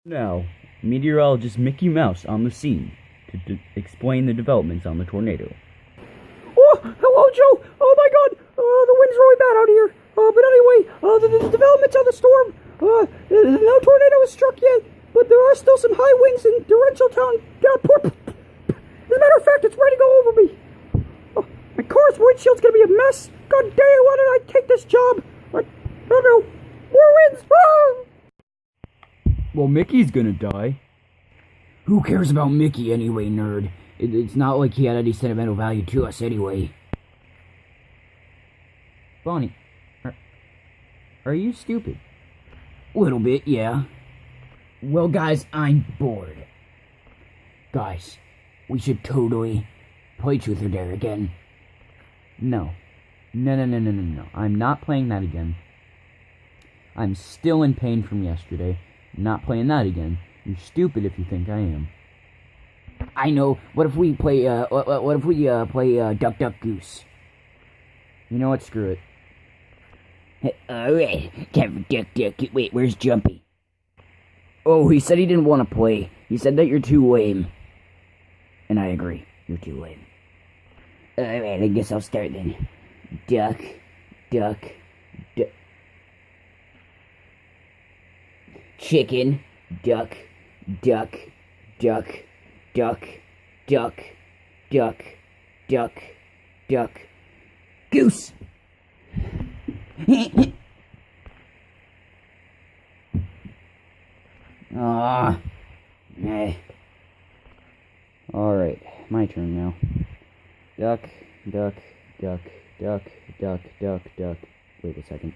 Now, meteorologist Mickey Mouse on the scene to explain the developments on the tornado. Oh, hello, Joe. Oh my God, the wind's really bad out here. But anyway, the developments of the storm. No tornado has struck yet, but there are still some high winds in torrential town. As a matter of fact, it's ready to go over me. My car's windshield's gonna be a mess. God damn, why did I take this job? I don't know. More winds. Ah! Well, Mickey's gonna die. Who cares about Mickey anyway, nerd? It's not like he had any sentimental value to us anyway. Bonnie, are you stupid? Little bit, yeah. Well, guys, I'm bored. Guys, we should totally play Truth or Dare again. No. No. I'm not playing that again. I'm still in pain from yesterday. I'm not playing that again. You're stupid if you think I am. I know. What if we play, Duck Duck Goose? You know what? Screw it. Alright. Time for Duck Duck. Wait, where's Jumpy? Oh, he said he didn't want to play. He said that you're too lame. And I agree. You're too lame. Alright, I guess I'll start then. Duck. Chicken. Duck. Goose! Alright, my turn now. Duck. Wait a second.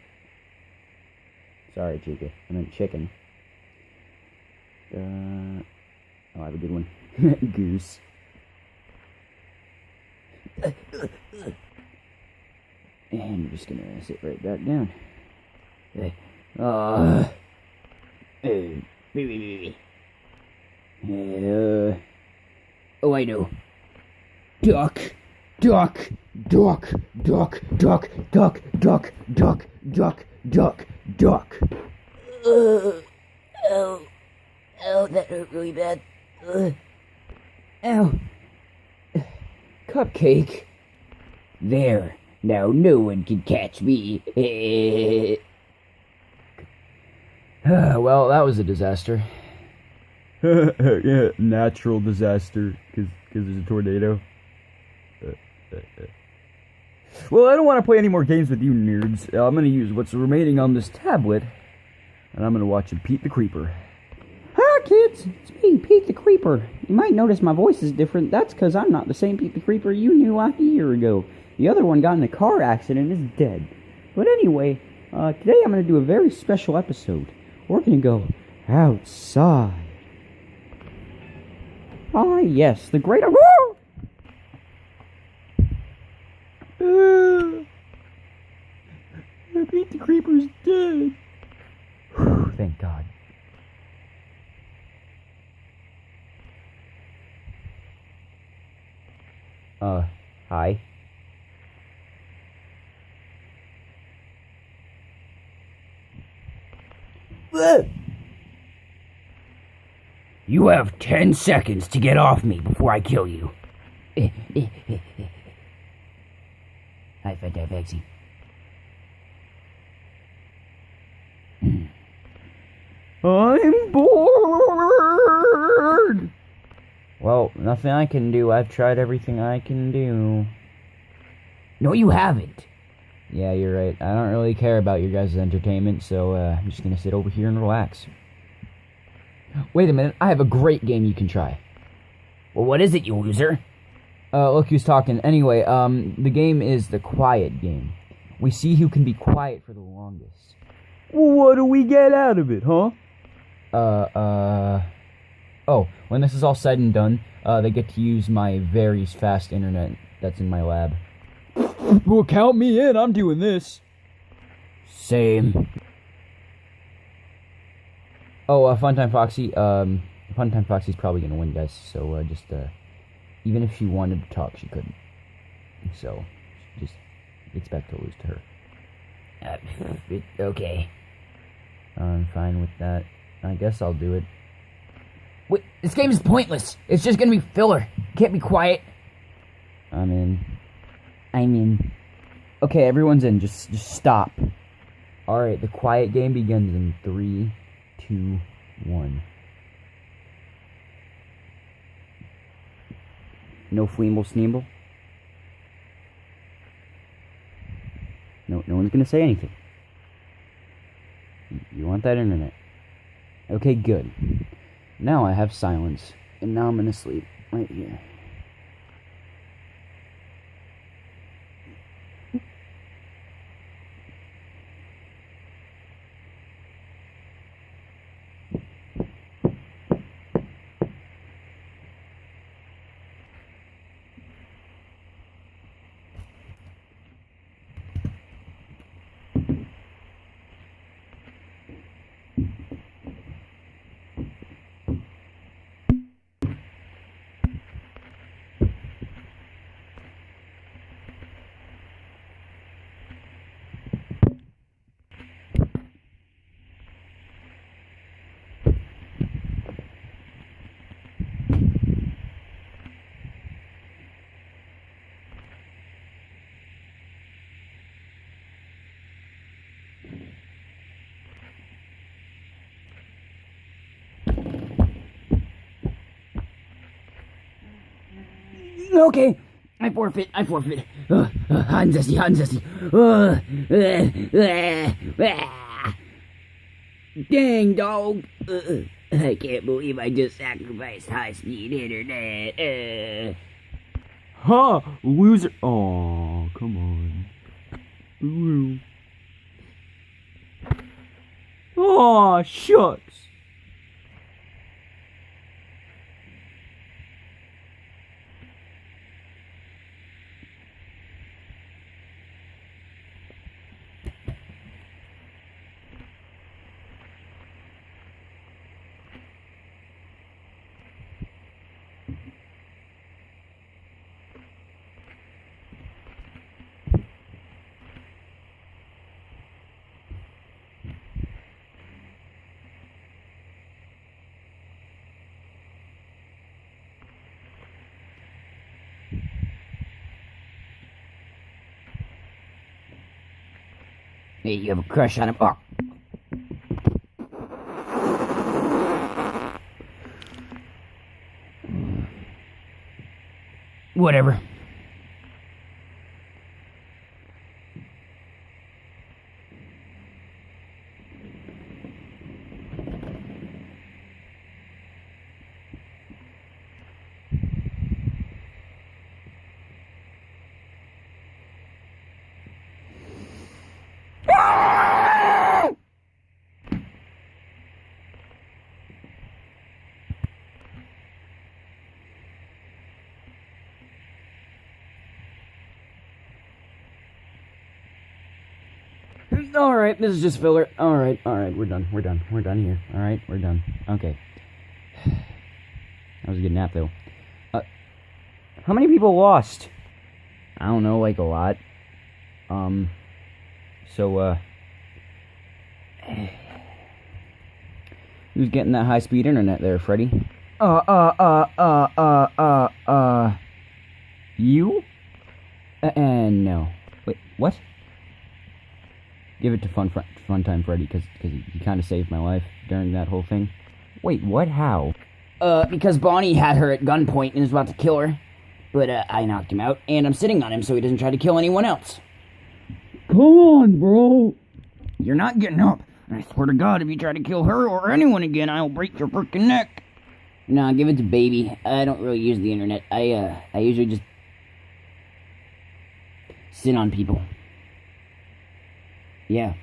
Sorry, Chica. I meant chicken. Oh, I have a good one. Goose. And I'm just gonna sit right back down. Oh, I know. Duck. Oh, that hurt really bad. Ow. Cupcake. There. Now no one can catch me. Well, that was a disaster. Yeah, natural disaster, because there's a tornado. Well, I don't want to play any more games with you nerds. I'm going to use what's remaining on this tablet, and I'm going to watch Pete the Creeper. Hi, kids. It's me, Pete the Creeper. You might notice my voice is different. That's because I'm not the same Pete the Creeper you knew like a year ago. The other one got in a car accident and is dead. But anyway, today I'm going to do a very special episode. We're going to go outside. Ah, yes, the great... Pete the Creeper's dead. Thank God. Hi. You have 10 seconds to get off me before I kill you. High five, Vaxie. I'm bored! Well, nothing I can do. I've tried everything I can do. No, you haven't. Yeah, you're right. I don't really care about your guys' entertainment, so I'm just gonna sit over here and relax. Wait a minute. I have a great game you can try. Well, what is it, you loser? Look who's talking. Anyway, the game is the quiet game. We see who can be quiet for the longest. Well, what do we get out of it, huh? Oh, when this is all said and done, they get to use my very fast internet that's in my lab. Well, count me in. I'm doing this. Same. Oh, Funtime Foxy. Funtime Foxy's probably gonna win, guys. So, even if she wanted to talk, she couldn't. So, just expect to lose to her. Okay. I'm fine with that. I guess I'll do it. Wait, this game is pointless. It's just gonna be filler. Can't be quiet. I'm in. Okay, everyone's in. Just stop. Alright, the quiet game begins in 3, 2, 1. No fleeble sneeble? No one's gonna say anything. You want that internet? Okay, good. Now I have silence, and now I'm gonna sleep right here. Okay, I forfeit. Hanzesi. Dang, dog. I can't believe I just sacrificed high-speed internet. Huh, loser. Oh, come on. Ooh. Oh, shucks. Hey, you have a crush on him? Oh. Whatever. Alright, this is just filler. Alright, we're done here. Alright, we're done. Okay. That was a good nap, though. How many people lost? I don't know, like a lot. Who's getting that high-speed internet there, Freddy? You? No. Wait, what? Give it to Funtime Freddy, because he kind of saved my life during that whole thing. Wait, what? How? Because Bonnie had her at gunpoint and was about to kill her. But, I knocked him out, and I'm sitting on him so he doesn't try to kill anyone else. Come on, bro. You're not getting up. I swear to God, if you try to kill her or anyone again, I'll break your freaking neck. Nah, give it to Baby. I don't really use the internet. I usually just sit on people. Yeah.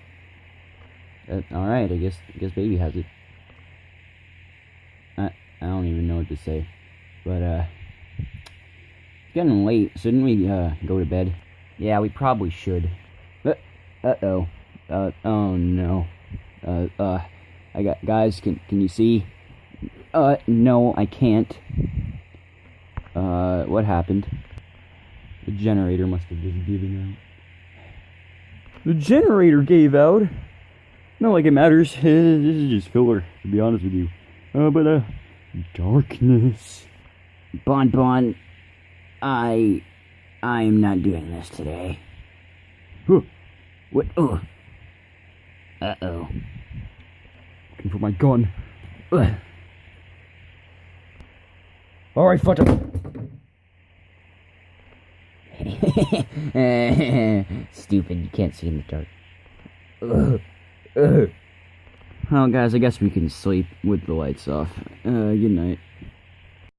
Alright, I guess Baby has it. I don't even know what to say. But, it's getting late. Shouldn't we, go to bed? Yeah, we probably should. Uh-oh. Oh no. Guys, can you see? No, I can't. What happened? The generator must have just given out. The generator gave out? Not like it matters. This is just filler, to be honest with you. Darkness. Bon, I'm not doing this today. Huh. What? Oh. Uh-oh. Looking for my gun. Ugh. Alright, Fudge. Stupid, you can't see in the dark. Ugh. Well, guys, I guess we can sleep with the lights off. Good night.